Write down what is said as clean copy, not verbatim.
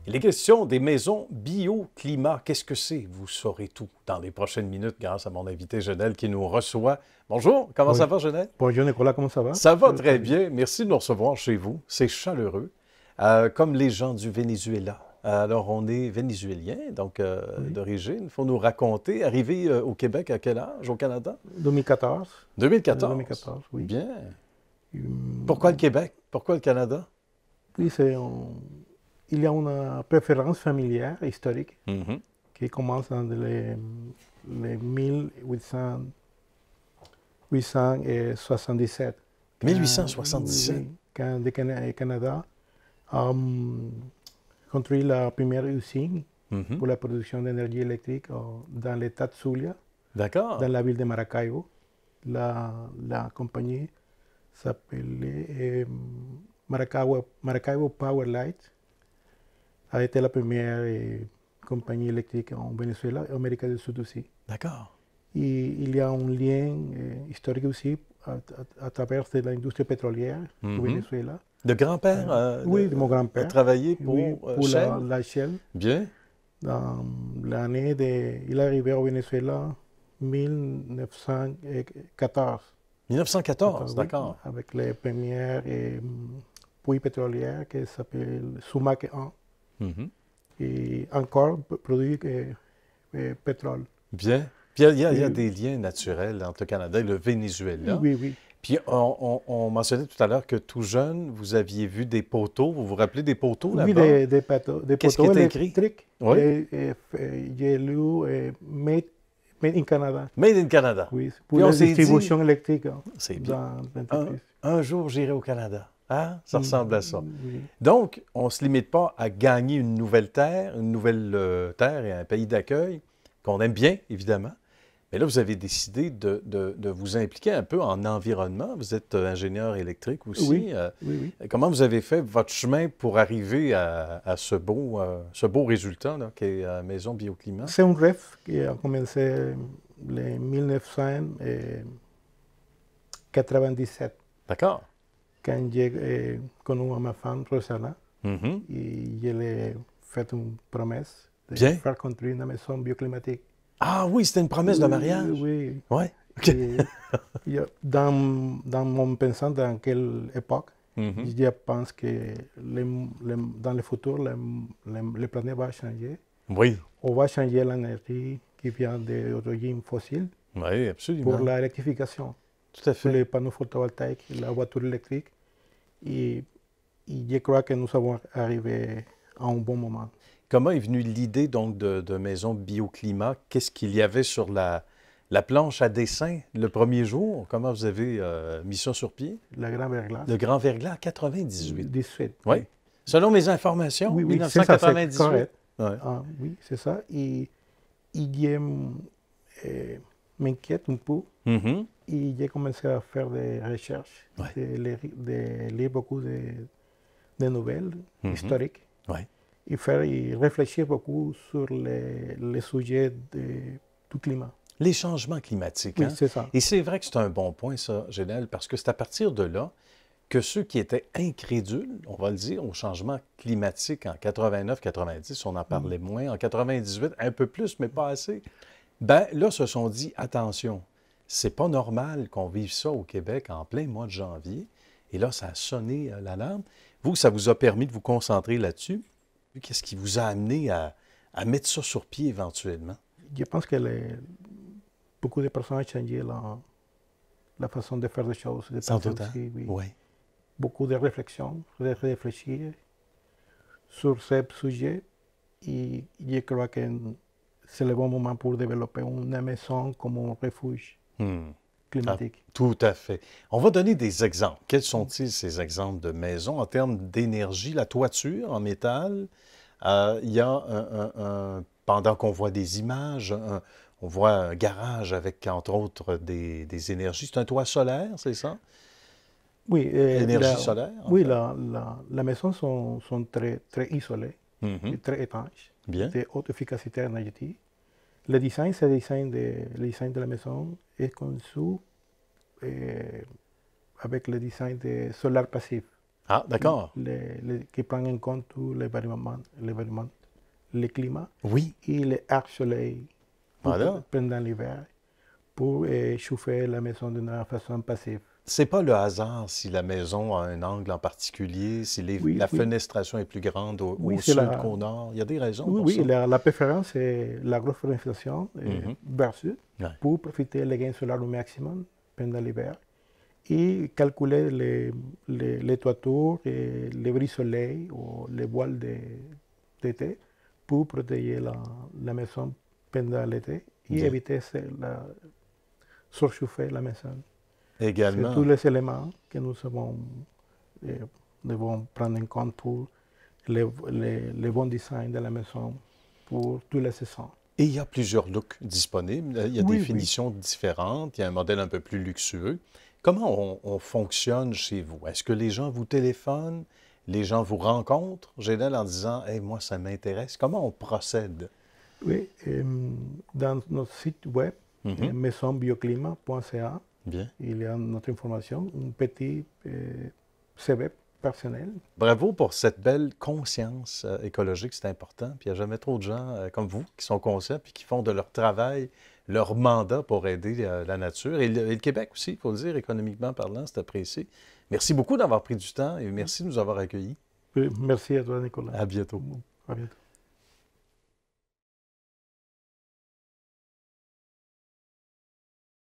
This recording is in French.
Il est question des maisons bioclimat. Qu'est-ce que c'est? Vous saurez tout dans les prochaines minutes grâce à mon invité Genel qui nous reçoit. Bonjour, comment ça va, Genel? Bonjour Nicolas, comment ça va? Ça va très bien. Merci de nous recevoir chez vous. C'est chaleureux, comme les gens du Venezuela. Alors, on est vénézuélien, donc Oui. d'origine. Il faut nous raconter. Arrivé au Québec à quel âge, au Canada? 2014. 2014. 2014, oui. Bien. Pourquoi le Hum, Québec? Pourquoi le Canada? Oui, il y a une préférence familière historique Mhm. qui commence dans les 1877. Oui, 1877. oui, quand le Canada a construit la première usine Mhm. pour la production d'énergie électrique dans l'État de Zulia, dans D'accord. la ville de Maracaibo. La compagnie s'appelait Maracaibo Power Light. A été la première compagnie électrique en Venezuela et en Amérique du Sud aussi. D'accord. Et il y a un lien historique aussi à travers de l'industrie pétrolière au Mhm. Venezuela. Le grand-père Oui, de mon a grand-père. travaillé Oui, pour pour Shell? la Shell. Bien. Dans l'année il est arrivé au Venezuela en 1914. 1914, Oui, d'accord. avec les premières puits pétrolières qui s'appellent Sumac 1 Mhm. et encore produit pétrole. Bien. Puis il y a Et- des liens naturels entre le Canada et le Venezuela. oui, oui. Puis on mentionnait tout à l'heure que tout jeune, vous aviez vu des poteaux. Vous vous rappelez des poteaux Oui, là-bas? des Qu'est-ce qui poteaux était écrit? électriques. Oui. J'ai lu made in Canada. Made in Canada. Oui, pour Puis on la s'est dit, distribution électrique hein, c'est bien. dans Un, l'entreprise. un jour, j'irai au Canada. Hein? Ça ressemble à ça. Oui. Donc, on ne se limite pas à gagner une nouvelle terre et un pays d'accueil qu'on aime bien, évidemment. Mais là, vous avez décidé de vous impliquer un peu en environnement. Vous êtes ingénieur électrique Oui, aussi. oui, oui. Comment vous avez fait votre chemin pour arriver à ce beau résultat là, qui est Maison Bioclimat? C'est un rêve qui a commencé en 1997, D'accord. quand j'ai connu ma femme, Rosana, Mhm. et je lui ai fait une promesse de Bien. faire construire une maison bioclimatique. Ah oui, c'était une promesse de mariage. Oui. Oui. OK. Et dans mon pensant dans quelle époque, Mhm. je pense que dans le futur, le planète va changer. Oui. On va changer l'énergie qui vient des origines fossiles Oui, pour absolument. l'électrification, Tout à pour fait. les panneaux photovoltaïques, la voiture électrique. Et, et je crois que nous avons arrivé à un bon moment. Comment est venue l'idée donc de Maison Bioclimat? Qu'est-ce qu'il y avait sur la planche à dessin le premier jour? Comment vous avez mis ça sur pied? La grande verglas, Le Grand Verglas 98. 18, Oui. oui. Selon mes informations, Oui, oui, c'est ça, c'est 1998. correct. Ouais. Ah, oui, c'est ça. Et je m'inquiète un peu Mhm. et j'ai commencé à faire des recherches, Ouais. de lire beaucoup de nouvelles Mhm. historiques Ouais. et réfléchir beaucoup sur les sujets du climat. Les changements climatiques, Oui, hein? c'est ça. Et c'est vrai que c'est un bon point, ça, Génel, parce que c'est à partir de là que ceux qui étaient incrédules, on va le dire, au changement climatique en 89-90, on en Mm. parlait moins, en 98, un peu plus, mais pas assez, ben là, se sont dit, attention, c'est pas normal qu'on vive ça au Québec en plein mois de janvier. Et là, ça a sonné l'alarme. Vous, ça vous a permis de vous concentrer là-dessus. Qu'est-ce qui vous a amené à mettre ça sur pied éventuellement? Je pense que beaucoup de personnes ont changé la façon de faire les choses, de Sans penser doute, hein? aussi, oui. Oui. Beaucoup de réflexion, de réfléchir sur ce sujet et je crois que c'est le bon moment pour développer une maison comme un refuge Hmm. Ah, climatique. tout à fait. On va donner des exemples. Quels sont-ils, ces exemples de maisons en termes d'énergie? La toiture en métal, il y a pendant qu'on voit des images, on voit un garage avec, entre autres, des énergies. C'est un toit solaire, c'est ça? Oui, Énergie solaire, en oui fait. la maison sont très isolées et Mhm. très étanches, Bien. de haute efficacité énergétique. Le design de la maison est conçu avec le design de solaire passif. Ah, d'accord. qui prend en compte tout l'environnement, le climat Oui, et les arcs soleil voilà. pendant l'hiver pour chauffer la maison d'une façon passive. C'est pas le hasard si la maison a un angle en particulier, si Oui, la oui, fenestration est plus grande oui, au sud qu'au nord. Il y a des raisons pour oui, ça. la préférence c'est la grosse fenestration Mhm. vers sud Ouais. pour profiter des gains solaires au maximum pendant l'hiver et calculer les toitures et les brise-soleil ou les voiles d'été pour protéger la maison pendant l'été et Bien. éviter surchauffer la maison. C'est tous Également. les éléments que nous euh, devons prendre en compte pour le bon design de la maison pour toutes les saisons. Et il y a plusieurs looks disponibles. Il y a des Oui, oui. finitions différentes. Il y a un modèle un peu plus luxueux. Comment on fonctionne chez vous? Est-ce que les gens vous téléphonent? Les gens vous rencontrent, Gédel, en disant hey, moi, ça m'intéresse. Comment on procède? Oui, dans notre site web, Mhm. maisonbioclimat.ca, Bien. il y a notre information, un petit CV personnel. Bravo pour cette belle conscience écologique, c'est important. Puis il n'y a jamais trop de gens comme vous qui sont conscients puis qui font de leur travail leur mandat pour aider la nature. Et le Québec aussi, il faut le dire, économiquement parlant, c'est apprécié. Merci beaucoup d'avoir pris du temps et merci de nous avoir accueillis. Merci à toi, Nicolas. À bientôt. À bientôt.